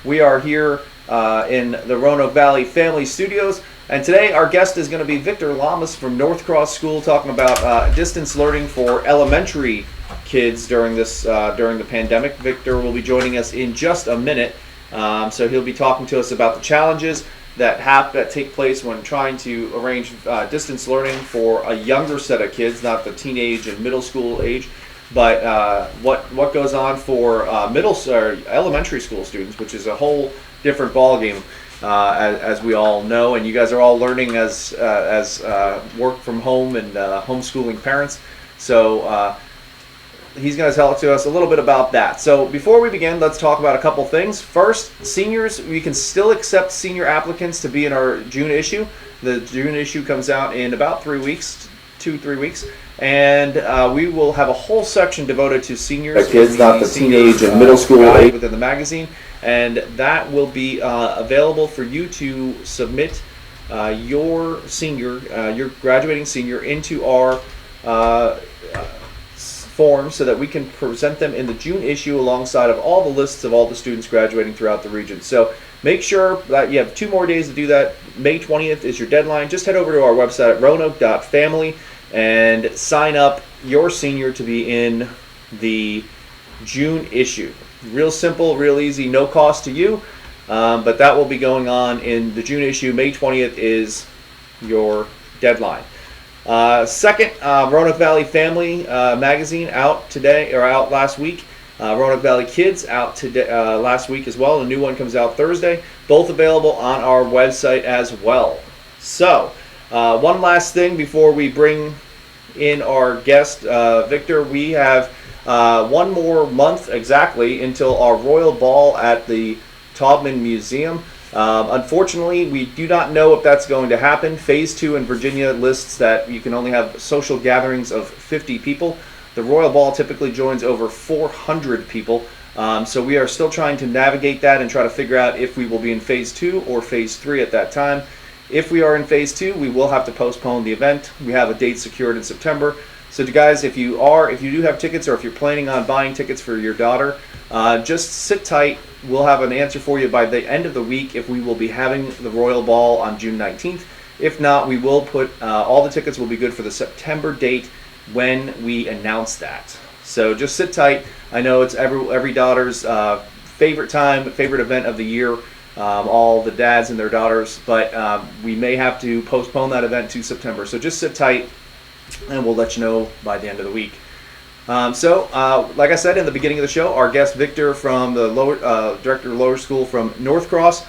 We are here in the Roanoke Valley Family Studios, and today our guest is going to be Victor Lamas from North Cross School, talking about distance learning for elementary kids during the pandemic. Victor will be joining us in just a minute, so he'll be talking to us about the challenges that take place when trying to arrange distance learning for a younger set of kids, not the teenage and middle school age, but what goes on for middle or elementary school students, which is a whole different ballgame, as we all know. And you guys are all learning as work from home and homeschooling parents. So he's going to tell to us a little bit about that. So before we begin, let's talk about a couple things. First, seniors, we can still accept senior applicants to be in our June issue. The June issue comes out in about 3 weeks, 2-3 weeks, and we will have a whole section devoted to seniors, kids, not the teenage and middle school age, within the magazine, and that will be available for you to submit your graduating senior into our form so that we can present them in the June issue alongside of all the lists of all the students graduating throughout the region. So make sure that you have 2 more days to do that. May 20th is your deadline. Just head over to our website at roanoke.family and sign up your senior to be in the June issue. Real simple, real easy, no cost to you, but that will be going on in the June issue. May 20th is your deadline. Second, Roanoke Valley Family magazine out today, or out last week. Roanoke Valley Kids out today, last week as well. A new one comes out Thursday. Both available on our website as well. So, one last thing before we bring in our guest, Victor. We have 1 more month exactly until our Royal Ball at the Taubman Museum. Unfortunately, we do not know if that's going to happen. Phase 2 in Virginia lists that you can only have social gatherings of 50 people. The Royal Ball typically joins over 400 people. So we are still trying to navigate that and try to figure out if we will be in Phase 2 or Phase 3 at that time. If we are in Phase 2, we will have to postpone the event. We have a date secured in September. So guys, if you do have tickets, or if you're planning on buying tickets for your daughter, just sit tight. We'll have an answer for you by the end of the week if we will be having the Royal Ball on June 19th. If not, we will put all the tickets will be good for the September date when we announce that. So just sit tight. I know it's every daughter's favorite event of the year, all the dads and their daughters, but we may have to postpone that event to September. So just sit tight, and we'll let you know by the end of the week. Like I said in the beginning of the show, our guest Victor from the Director of Lower School from North Cross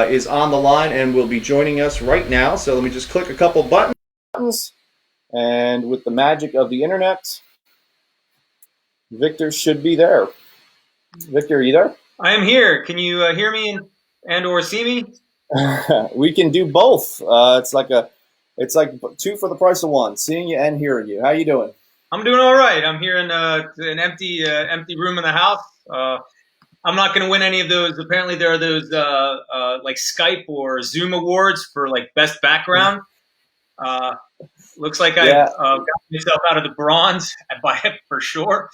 is on the line and will be joining us right now. So let me just click a couple buttons, and with the magic of the internet, Victor should be there. Victor, are you there? I am here. Can you hear me and or see me? We can do both. It's like 2 for the price of 1, seeing you and hearing you. How you doing? I'm doing all right. I'm here in an empty room in the house. I'm not going to win any of those. Apparently, there are those like Skype or Zoom awards for like best background. Looks like I got myself out of the bronze for sure.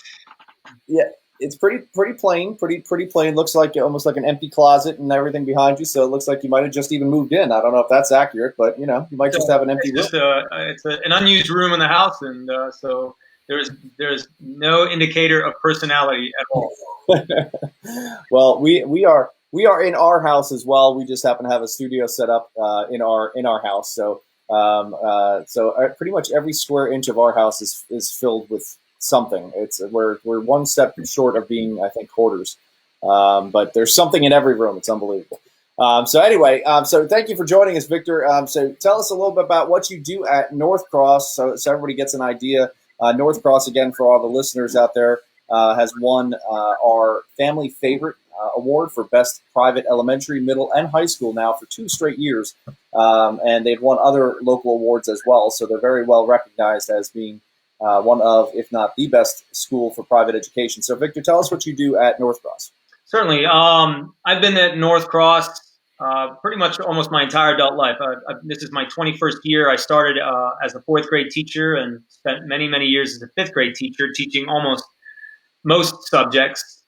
Yeah, it's pretty plain. Pretty plain. Looks like almost like an empty closet and everything behind you. So it looks like you might have just even moved in. I don't know if that's accurate, but you might just have an empty room. It's an unused room in the house, and so. There's no indicator of personality at all. Well, we are in our house as well. We just happen to have a studio set up in our house. So pretty much every square inch of our house is filled with something. We're one step short of being, I think, hoarders. But there's something in every room. It's unbelievable. So thank you for joining us, Victor. So tell us a little bit about what you do at North Cross, so everybody gets an idea. North Cross, again, for all the listeners out there, has won our Family Favorite Award for Best Private Elementary, Middle, and High School now for 2 straight years. And they've won other local awards as well, so they're very well recognized as being one of, if not the best school for private education. So, Victor, tell us what you do at North Cross. Certainly. I've been at North Cross pretty much almost my entire adult life. This is my 21st year. I started as a 4th grade teacher and spent many, many years as a 5th grade teacher, teaching almost most subjects.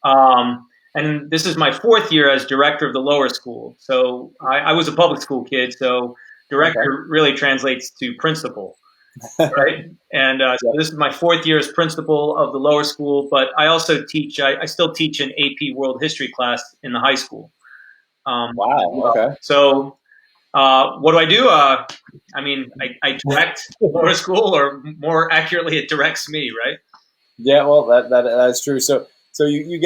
And this is my fourth year as director of the lower school. So I was a public school kid, so director really translates to principal, right? And so this is my fourth year as principal of the lower school, but I also teach, I still teach an AP World History class in the high school. Wow. Okay. So what do I do? I mean, I direct lower school, or more accurately, it directs me, right? Yeah. Well, that's true. So you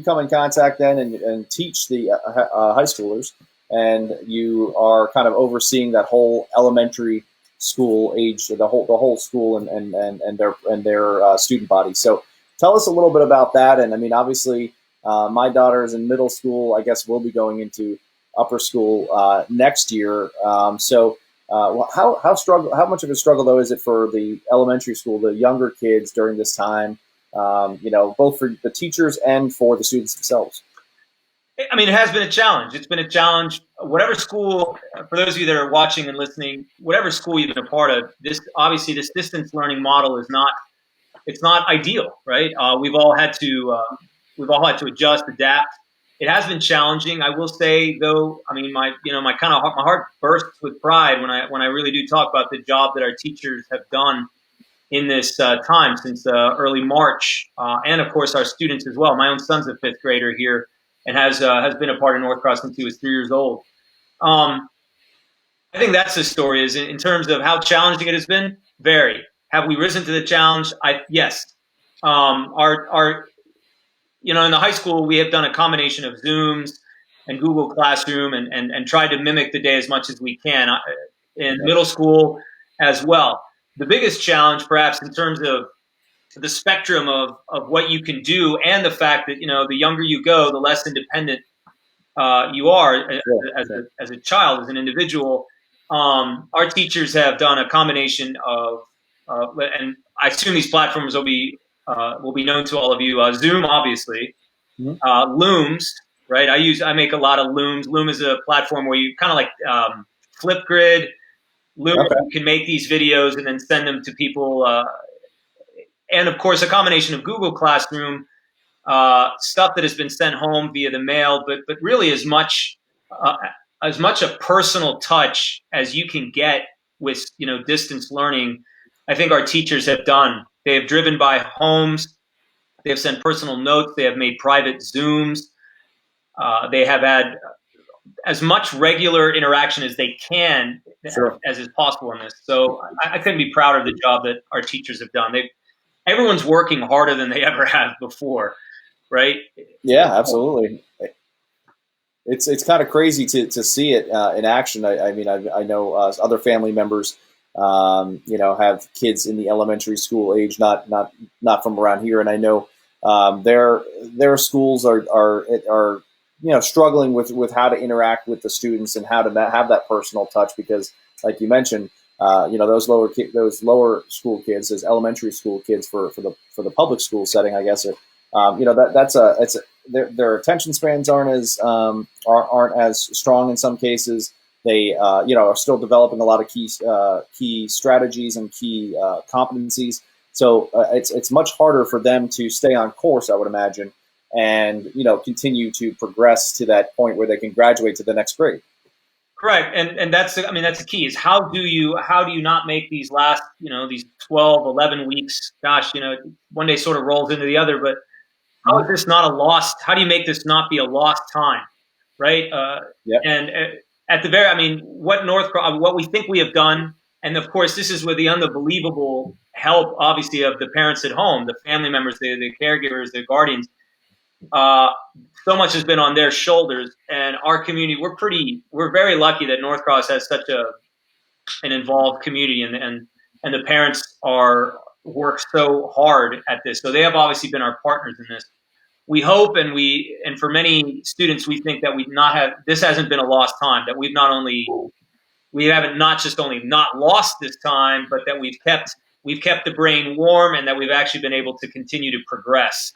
come in contact then and teach the high schoolers, and you are kind of overseeing that whole elementary school age, the whole school and their student body. So tell us a little bit about that. And I mean, obviously, my daughter is in middle school. I guess we'll be going into upper school next year. How much of a struggle though is it for the elementary school, the younger kids during this time? Both for the teachers and for the students themselves. I mean, it has been a challenge. It's been a challenge. Whatever school, for those of you that are watching and listening, whatever school you've been a part of, this distance learning model is not, it's not ideal, right? We've all had to adjust, adapt. It has been challenging. I will say, though, I mean, my heart bursts with pride when I really do talk about the job that our teachers have done in this time since early March, and of course our students as well. My own son's a fifth grader here and has been a part of North since he was 3 years old. I think that's the story. Is in terms of how challenging it has been. Very. Have we risen to the challenge? Yes. Our in the high school we have done a combination of Zooms and Google Classroom and tried to mimic the day as much as we can in middle school as well. The biggest challenge, perhaps, in terms of the spectrum of what you can do, and the fact that the younger you go, the less independent you are as a child, as an individual. Our teachers have done a combination of, and I assume these platforms will be known to all of you. Zoom, obviously, Looms, right? I make a lot of Looms. Loom is a platform where you kind of like Flipgrid. Loom, you can make these videos and then send them to people, and of course a combination of Google Classroom stuff that has been sent home via the mail, but really as much a personal touch as you can get with distance learning. I think our teachers have done. They have driven by homes. They have sent personal notes. They have made private Zooms. They have had as much regular interaction as they can, as is possible in this. So I couldn't be prouder of the job that our teachers have done. Everyone's working harder than they ever have before, right? Yeah, absolutely. It's kind of crazy to see it in action. I mean, I know other family members, have kids in the elementary school age, not from around here, and I know their schools are struggling with how to interact with the students and how to have that personal touch, because like you mentioned, those lower school kids, those elementary school kids for the public school setting, I guess, their attention spans aren't as strong in some cases. They are still developing a lot of key strategies and key competencies. So it's much harder for them to stay on course, I would imagine, and continue to progress to that point where they can graduate to the next grade. Correct, and that's the key. Is how do you not make these last these 12, 11 weeks? Gosh, one day sort of rolls into the other, but how is this not a lost? How do you make this not be a lost time, right? And at the very, what we think we have done, and of course, this is with the unbelievable help, obviously, of the parents at home, the family members, the caregivers, the guardians. So much has been on their shoulders, and our community. We're very lucky that North Cross has such an involved community, and the parents work so hard at this. So they have obviously been our partners in this. We hope, and for many students, we think that this hasn't been a lost time. That we haven't not just only not lost this time, but that we've kept the brain warm, and that we've actually been able to continue to progress.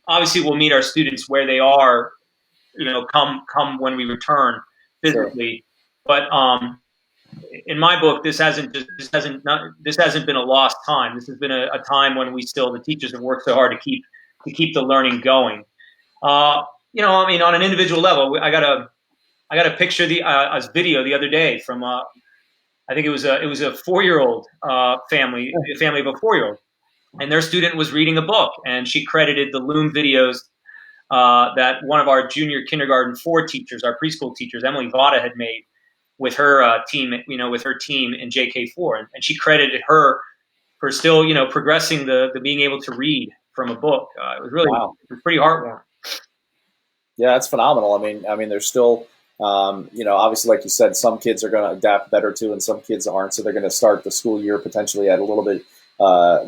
Obviously, we'll meet our students where they are, come when we return physically. Sure. But in my book, this hasn't been a lost time. This has been a time when the teachers have worked so hard to keep the learning going. I mean, on an individual level, I got a picture a video the other day from I think it was a 4-year-old family, a family of a 4-year-old, and their student was reading a book, and she credited the Loom videos that one of our junior kindergarten 4 teachers, our preschool teachers, Emily Vada, had made with her team, with her team in JK4, and she credited her for still, progressing the being able to read from a book. Wow. It was pretty heartwarming. Yeah, that's phenomenal. I mean, there's still, obviously, like you said, some kids are going to adapt better to, and some kids aren't. So they're going to start the school year potentially at a little bit,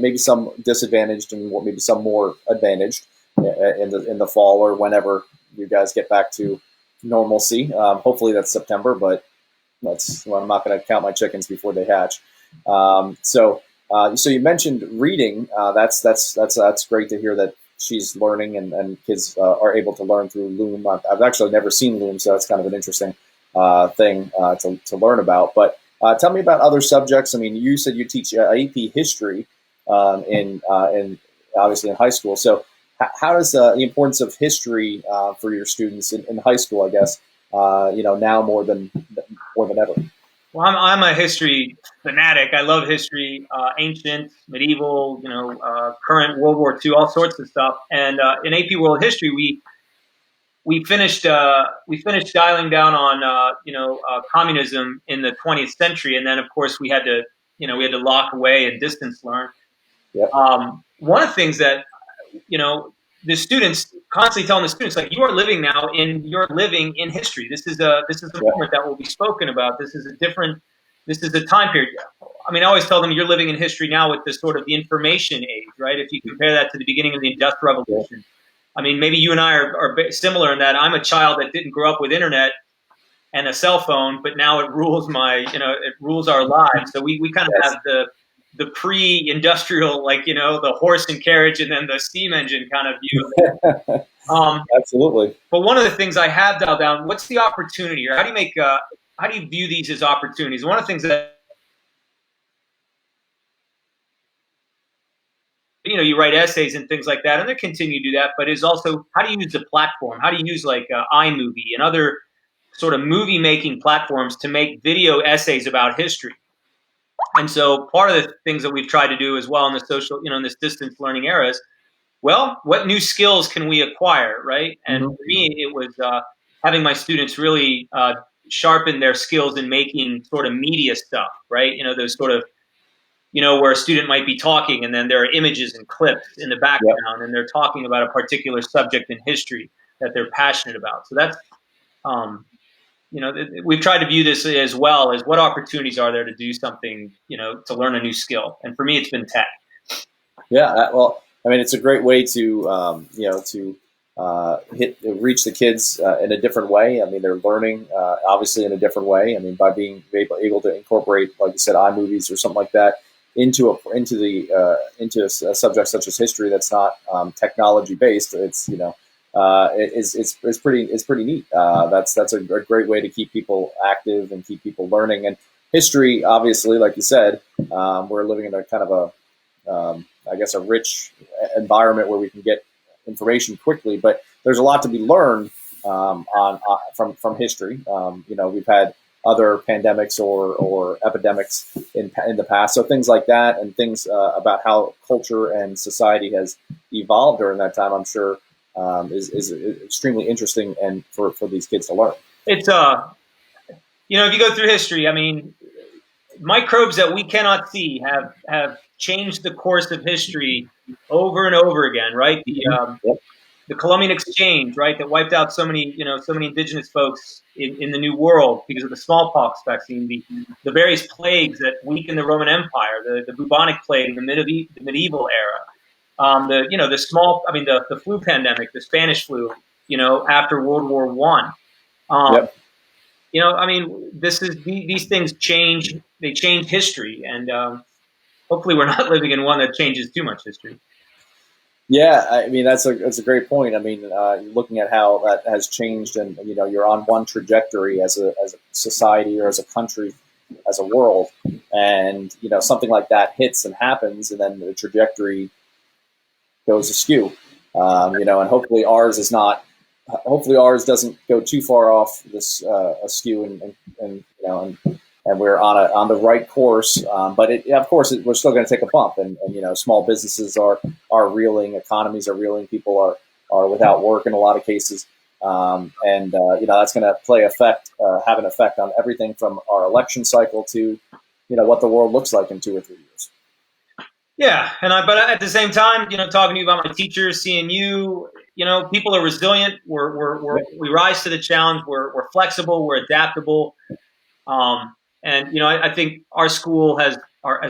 maybe some disadvantaged and maybe some more advantaged in the fall or whenever you guys get back to normalcy. Hopefully that's September, but I'm not going to count my chickens before they hatch. So you mentioned reading. That's great to hear that she's learning and kids are able to learn through Loom. I've actually never seen Loom, so that's kind of an interesting thing to learn about. But tell me about other subjects. I mean, you said you teach AP history in obviously in high school. So how does the importance of history for your students in high school, I guess, now more than ever? Well, I'm a history fanatic. I love history, ancient, medieval, current, World War II, all sorts of stuff. And in AP World History, we finished dialing down on communism in the 20th century, and then of course we had to lock away and distance learn. Yep. One of the things that the students constantly telling the students, like, you're living in history. This is a moment that will be spoken about. This is a time period. I mean, I always tell them you're living in history now with this sort of the information age, right? If you compare that to the beginning of the Industrial Revolution, I mean, maybe you and I are similar in that I'm a child that didn't grow up with internet and a cell phone, but now it rules it rules our lives. So we kind of have the pre-industrial, the horse and carriage and then the steam engine kind of view. Absolutely. But one of the things I have dialed down, what's the opportunity, or how do you view these as opportunities? One of the things that, you write essays and things like that, and they continue to do that, but is also, how do you use the platform? How do you use iMovie and other sort of movie making platforms to make video essays about history? And so part of the things that we've tried to do as well in the social, in this distance learning era is, well, what new skills can we acquire, right? And for me, it was having my students really sharpen their skills in making sort of media stuff, right? Those sort of, where a student might be talking and then there are images and clips in the background, and they're talking about a particular subject in history that they're passionate about. So that's, we've tried to view this as well as what opportunities are there to do something, to learn a new skill. And for me, it's been tech. Yeah, well, I mean, it's a great way to reach the kids in a different way. I mean, they're learning obviously in a different way. I mean, by being able to incorporate, like you said, iMovies or something like that into a subject such as history that's not technology based. It's it's pretty neat. That's a great way to keep people active and keep people learning. And history, obviously, like you said, we're living in a kind of I guess a rich environment where we can get information quickly, but there's a lot to be learned from history. We've had other pandemics or epidemics in the past, so things like that, and things about how culture and society has evolved during that time, I'm sure is extremely interesting and for these kids to learn. It's if you go through history, I mean, microbes that we cannot see have changed the course of history over and over again, right? The Columbian Exchange, right, that wiped out so many indigenous folks in the New World because of the smallpox vaccine, the various plagues that weakened the Roman Empire, the bubonic plague in the medieval era, the flu pandemic, the Spanish flu, after World War I. I mean, these things change. They change history, and hopefully, we're not living in one that changes too much history. Yeah, I mean that's a great point. I mean, looking at how that has changed, and you're on one trajectory as a society or as a country, as a world, and something like that hits and happens, and then the trajectory goes askew. And hopefully ours is not hopefully ours doesn't go too far off this askew, and and we're on the right course. But of course, we're still going to take a bump, and small businesses are reeling, economies are reeling, people are without work in a lot of cases, and that's going to have an effect on everything from our election cycle to what the world looks like in 2 or 3 years. Yeah, but at the same time, talking to you about my teachers, seeing you, people are resilient. We rise to the challenge. We're flexible. We're adaptable. And I think our school has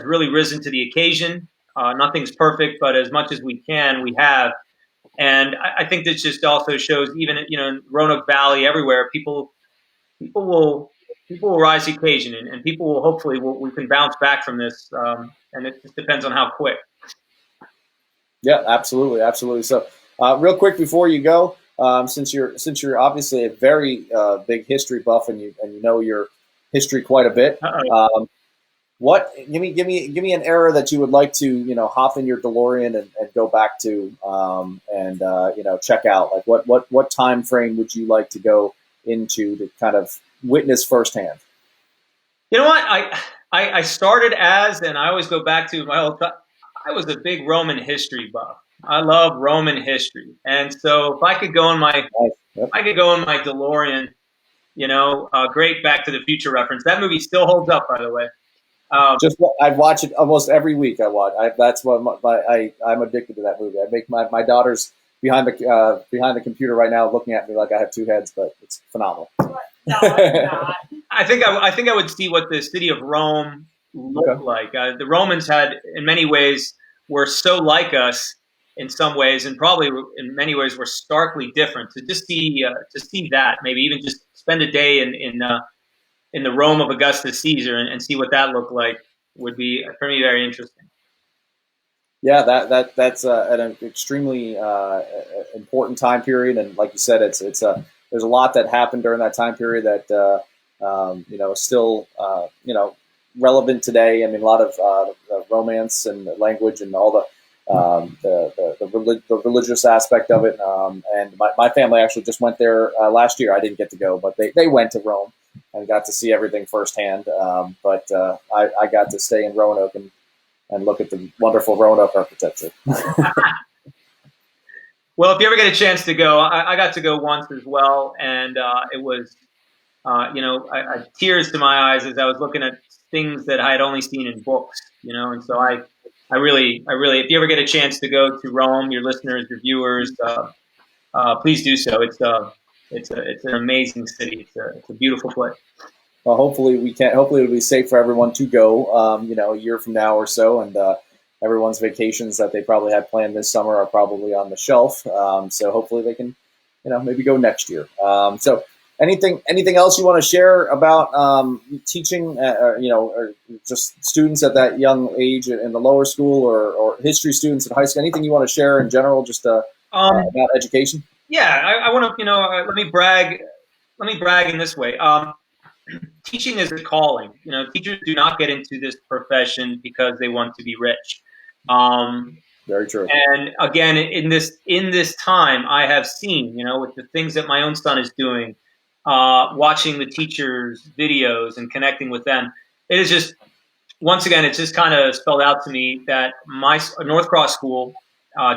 really risen to the occasion. Nothing's perfect, but as much as we can, we have. And I think this just also shows, even in Roanoke Valley, everywhere, people will rise to the occasion, and people will hopefully we can bounce back from this. And it just depends on how quick. Yeah, absolutely, absolutely. So, real quick before you go, since you're obviously a very big history buff, and you know your history quite a bit, give me an era that you would like to hop in your DeLorean and go back to, and check out. Like what time frame would you like to go into to kind of witness firsthand? You know what, I started and I always go back to my old. I was a big Roman history buff. I love Roman history, and so if I could go in my DeLorean, great Back to the Future reference. That movie still holds up, by the way. I watch it almost every week. That's what I'm addicted to that movie. I make my daughter's behind the computer right now, looking at me like I have 2 heads, but it's phenomenal. No, it's not. I think I would see what the city of Rome looked like. The Romans in many ways, were so like us in some ways, and probably in many ways were starkly different. To just see that, maybe even just spend a day in the Rome of Augustus Caesar and see what that looked like would be, for me, very interesting. Yeah, that's an extremely important time period, and like you said, there's a lot that happened during that time period that is still relevant today. I mean, a lot of the romance and the language and all the religious aspect of it. And my family actually just went there last year. I didn't get to go, but they went to Rome and got to see everything firsthand. But I got to stay in Roanoke and look at the wonderful Roanoke architecture. Well, if you ever get a chance to go, I got to go once as well, and it was, I tears to my eyes as I was looking at things that I had only seen in books, and so I really, if you ever get a chance to go to Rome, your listeners, your viewers, please do so. It's an amazing city. It's a beautiful place. Well, hopefully it'll be safe for everyone to go, a year from now or so, and everyone's vacations that they probably had planned this summer are probably on the shelf. So hopefully they can, maybe go next year. So anything else you want to share about teaching, or just students at that young age in the lower school, or history students in high school? Anything you want to share in general, just about education? Yeah, I want to, let me brag in this way. Teaching is a calling. Teachers do not get into this profession because they want to be rich. Very true. And again, in this time, I have seen, with the things that my own son is doing, watching the teachers' videos and connecting with them, it is just, once again, it's just kind of spelled out to me that my North Cross school,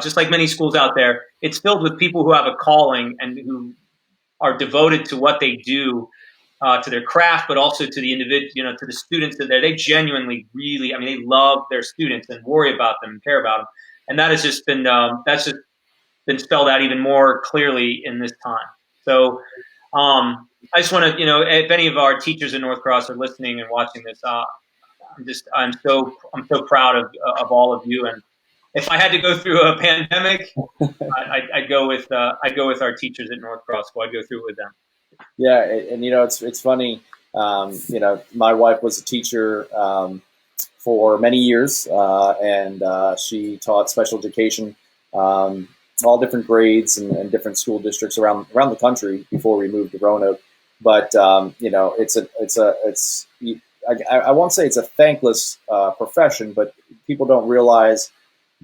just like many schools out there, it's filled with people who have a calling and who are devoted to what they do, to their craft, but also to the individual, to the students that they genuinely, really, they love their students and worry about them and care about them. And that has just been, spelled out even more clearly in this time. So, I just want to, if any of our teachers in North Cross are listening and watching this, I'm so proud of all of you. And if I had to go through a pandemic, I'd go with our teachers at North Cross School. I'd go through it with them. Yeah, and it's funny. My wife was a teacher for many years, and she taught special education, all different grades and different school districts around the country before we moved to Roanoke. But I won't say it's a thankless profession, but people don't realize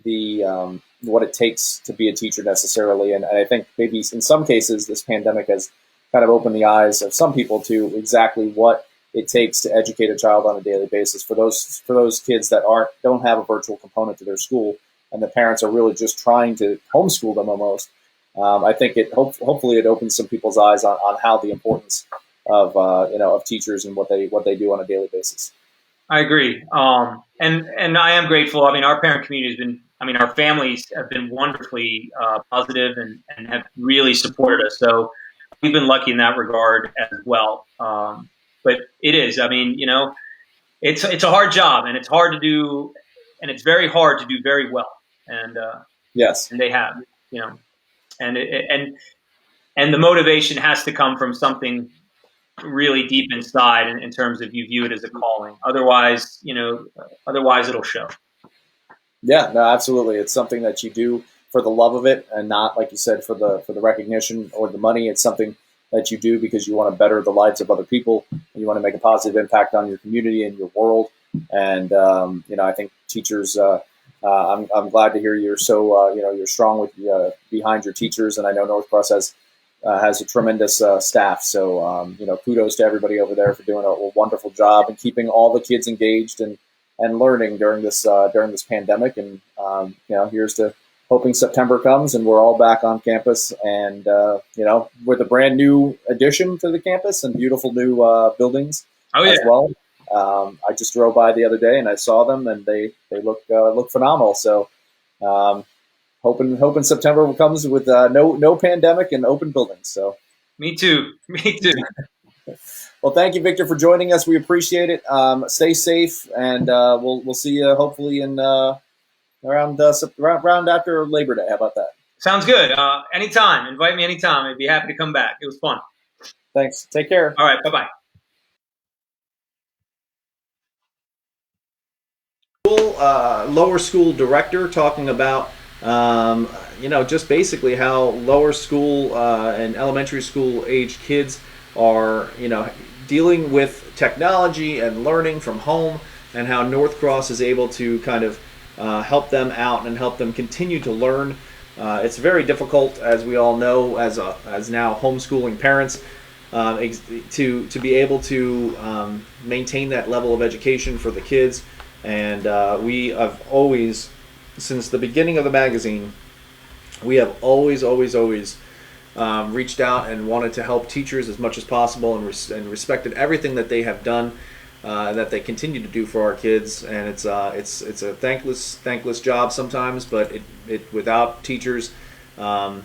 what it takes to be a teacher necessarily. And I think maybe in some cases this pandemic has kind of opened the eyes of some people to exactly what it takes to educate a child on a daily basis. For those kids that don't have a virtual component to their school, and the parents are really just trying to homeschool them almost. I think hopefully it opens some people's eyes on how the importance of teachers and what they do on a daily basis. I agree. And I am grateful. I mean, our parent community has been, I mean, our families have been wonderfully positive and have really supported us. So we've been lucky in that regard as well. But it is, I mean, it's a hard job, and it's hard to do, and it's very hard to do very well. And yes, and they have, and and the motivation has to come from something really deep inside in terms of you view it as a calling. Otherwise, otherwise it'll show. Yeah, no, absolutely. It's something that you do for the love of it, and not, like you said, for the recognition or the money. It's something that you do because you want to better the lives of other people. You want to make a positive impact on your community and your world. And I think teachers. I'm glad to hear you're so you're strong with behind your teachers, and I know North Cross has a tremendous staff. So kudos to everybody over there for doing a wonderful job and keeping all the kids engaged and learning during this pandemic. And here's to hoping September comes and we're all back on campus, and with a brand new addition to the campus and beautiful new buildings as well. I just drove by the other day and I saw them, and they look phenomenal. So hoping September comes with no pandemic and open buildings. So me too. Well, thank you, Victor, for joining us. We appreciate it. Stay safe, and we'll see you hopefully in around after Labor Day. How about that? Sounds good. Anytime. Invite me anytime. I'd be happy to come back. It was fun. Thanks. Take care. All right. Bye-bye. Lower school director talking about just basically how lower school and elementary school age kids are dealing with technology and learning from home, and how North Cross is able to kind of help them out and help them continue to learn. It's very difficult, as we all know, as now homeschooling parents, to be able to maintain that level of education for the kids. And we have always, since the beginning of the magazine, we have always reached out and wanted to help teachers as much as possible, and respected everything that they have done, that they continue to do for our kids. And it's a thankless job sometimes, but it without teachers, our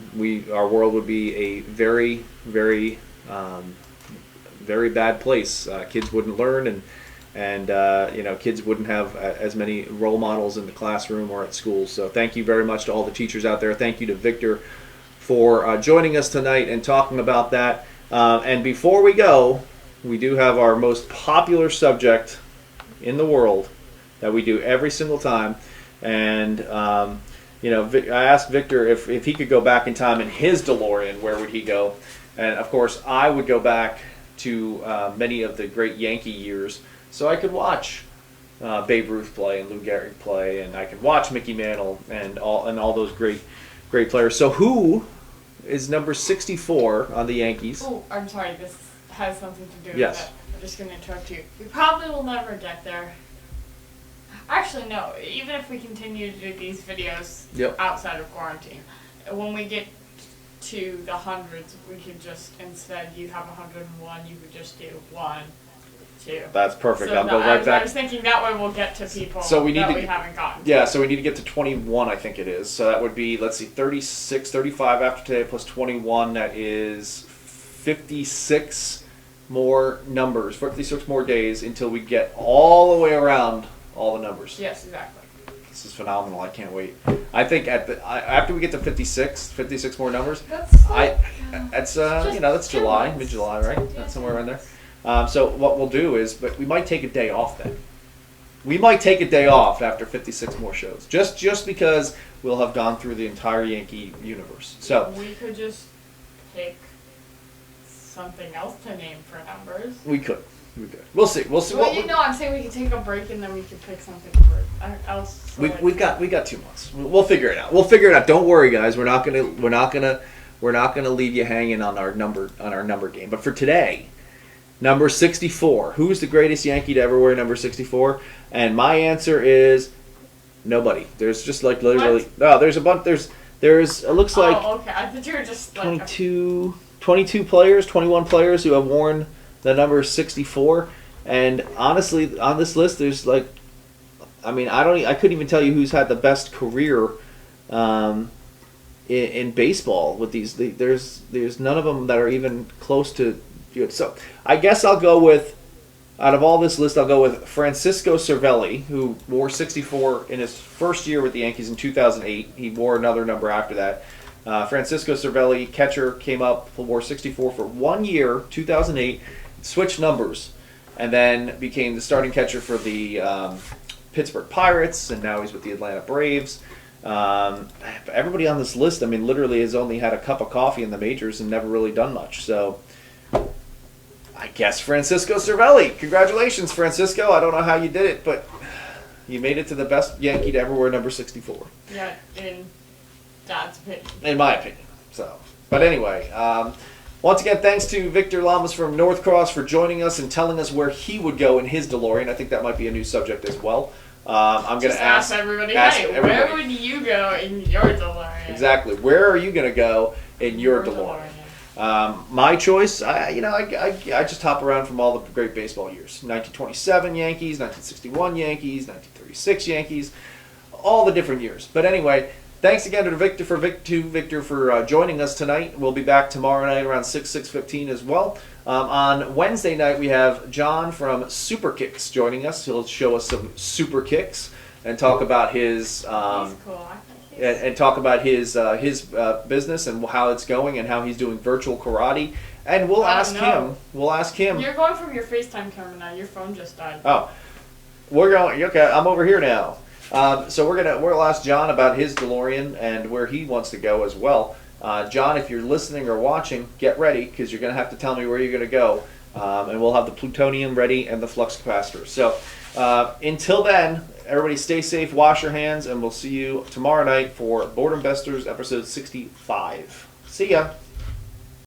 world would be a very, very, very bad place. Kids wouldn't learn, and kids wouldn't have as many role models in the classroom or at school. So thank you very much to all the teachers out there. Thank you to Victor for joining us tonight and talking about that. And before we go, we do have our most popular subject in the world that we do every single time. And I asked Victor if he could go back in time in his DeLorean, where would he go? And of course, I would go back to many of the great Yankee years, so I could watch Babe Ruth play and Lou Gehrig play, and I could watch Mickey Mantle and all those great players. So who is number 64 on the Yankees? Oh, I'm sorry. This has something to do Yes. with it. I'm just going to interrupt you. We probably will never get there. Actually, no. Even if we continue to do these videos outside of quarantine, when we get to the hundreds, we could just, instead you have 101, you could just do 1, 2. That's perfect. So I'll go right back. I was thinking that way we'll get to people So we we haven't gotten to. Yeah, so we need to get to 21, I think it is. So that would be, 35 after today plus 21. That is 56 more numbers, 56 more days until we get all the way around all the numbers. Yes, exactly. This is phenomenal. I can't wait. I think after we get to 56 more numbers, That's that's July, mid-July, right? That's somewhere around there. So what we'll do is, but we might take a day off then. We might take a day off after 56 more shows, just because we'll have gone through the entire Yankee universe. So we could just pick something else to name for numbers. we could. We're good. We'll see. We'll see. Well, I'm saying we can take a break and then we can pick something for else. We've got 2 months. We'll figure it out. We'll figure it out. Don't worry, guys. We're not gonna leave you hanging on our number game. But for today, number 64. Who's the greatest Yankee to ever wear number 64? And my answer is nobody. There's just like literally. No, there's a bunch. There's. It looks like. Oh, okay. I thought you were just like 22 players, 21 players who have worn the number 64. And honestly, on this list, there's like, I mean, I couldn't even tell you who's had the best career in baseball with these. There's none of them that are even close to good. So I guess I'll go with, out of all this list, I'll go with Francisco Cervelli, who wore 64 in his first year with the Yankees in 2008. He wore another number after that. Francisco Cervelli, catcher, came up, wore 64 for 1 year, 2008, switched numbers, and then became the starting catcher for the Pittsburgh Pirates, and now he's with the Atlanta Braves. Everybody on this list, I mean, literally has only had a cup of coffee in the majors and never really done much. So I guess Francisco Cervelli. Congratulations, Francisco. I don't know how you did it, but you made it to the best Yankee to ever wear number 64. Yeah, in Dad's opinion. In my opinion. So, but anyway, once again, thanks to Victor Lamas from North Cross for joining us and telling us where he would go in his DeLorean. I think that might be a new subject as well. I'm going to ask everybody, everybody, where would you go in your DeLorean? Exactly. Where are you going to go in your DeLorean? My choice, I just hop around from all the great baseball years. 1927 Yankees, 1961 Yankees, 1936 Yankees, all the different years. But anyway, thanks again to Victor for joining us tonight. We'll be back tomorrow night around 6:15 as well. On Wednesday night, we have John from Super Kicks joining us. He'll show us some super kicks and talk about his He's cool. and talk about his business and how it's going and how he's doing virtual karate. And we'll ask him. We'll ask him. You're going from your FaceTime camera now. Your phone just died. Oh, we're going. Okay, I'm over here now. So we'll ask John about his DeLorean and where he wants to go as well. John, if you're listening or watching, get ready because you're going to have to tell me where you're going to go, and we'll have the plutonium ready and the flux capacitor. So until then, everybody stay safe, wash your hands, and we'll see you tomorrow night for Boredom Besters episode 65. See ya.